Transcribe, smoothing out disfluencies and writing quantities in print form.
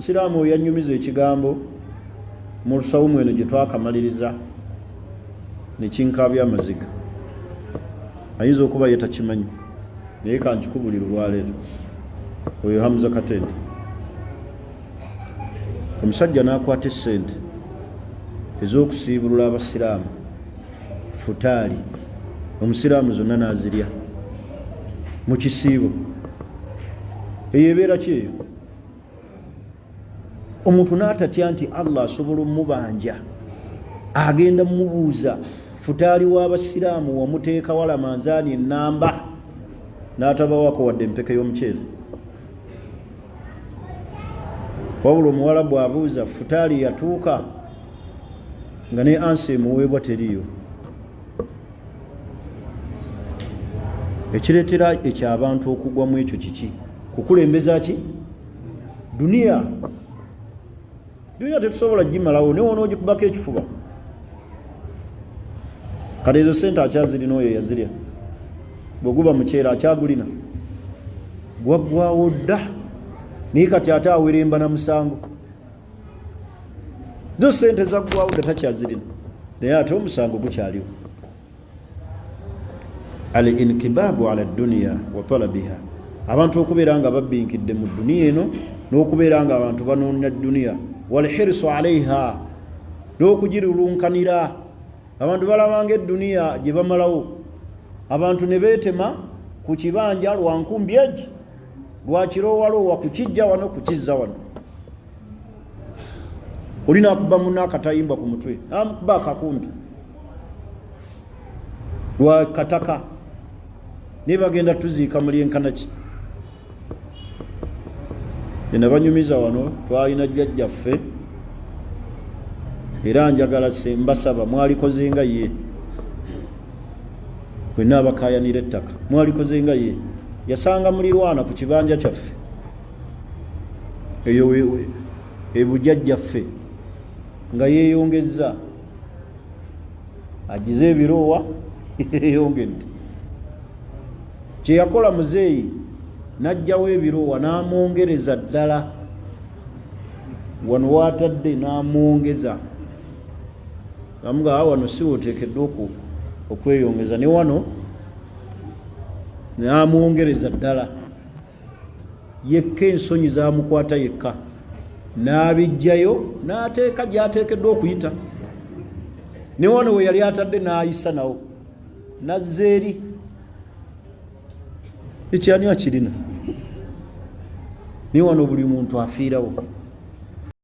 Musiraamu yanyumiza ekigambo mu lusawumu eno gye twakamaliriza ne kinkabya amaziga. Ayinza okuba ye takimanyi naye kankikubulira olwaleero. Oyo Hamza Katende. Omusajja n'akwata essente ez'okusiibulula abasiraamu futaali. Omusiraamu zonna n'azirya mu kisiibo. Eyo ebeera ki eyo? Omuntu n'atatya nti Allah asobola omubanja, agenda mmubuuza futaali w'abasiraamu wamuteeka wala manzaani ennamba n'atabawako wadde empeke y'omuceere. Wabula omuwalabu abuuza futaali yatuuka nga ne ansi emuweebwa teriyo. Ekireetera eky'abantu okugwa mu ekyo kiki? Kukulembeza ki? Duniya. Duniya tetusobola gimalawo, ne wona ogikubako ekifuba. Kale ezo sente akyazirina oyo yazirya. Bweguba muceera akyagulina. Gwaggwawo dda. Naye kati ate aweremba na musango. Zo sente zaggwawo dda takyazirina. Naye ate omusango gukyaliwo. Al-inkibabu ala dunya wa talabiha. Abantu okubeera nga babbinkidde mu duniya eno n'okubeera nga abantu banoonya duniya. Wal hirsu alaiha, n'okugirulunkanira. Abantu balabanga eduniya gye bamalawo. Abantu ne beetema ku kibanja lwa nkumbi egi, lwa kirowalowa kukijja wano kukizza wano. Olina akuba munno akatayimba ku mutwe, amukuba akakumbi lwa kataka, ne bagenda tuziika mulyenkanaki. Ena banyumiza wano twalina jjajjaffe era njagala mbasaba mwalikoze nga ye. Bwenna abakayanira ettaka mwalikoze nga ye. Yasanga mulirwana ku kibanja kyaffe eyo ebujjajjaffe nga yeeyongezza agize ebirowa yeeyongedde. Kye yakola muzeeyi n'ajjawo ebirowa n'amwongereza ddala wano waatadde n'amwongeza. Amuga wano si woteekeddwa okweyongeza, ne wano n'amwongereza ddala. Yekka ensonyi zaamukwata yekka, n'abijjayo n'ateeka gy'ateekeddwa okuyita. Ne wano we yali atadde n'ayisa nawo n'azza eri. Ekyani akirina? Ne wano buli muntu afiirawo.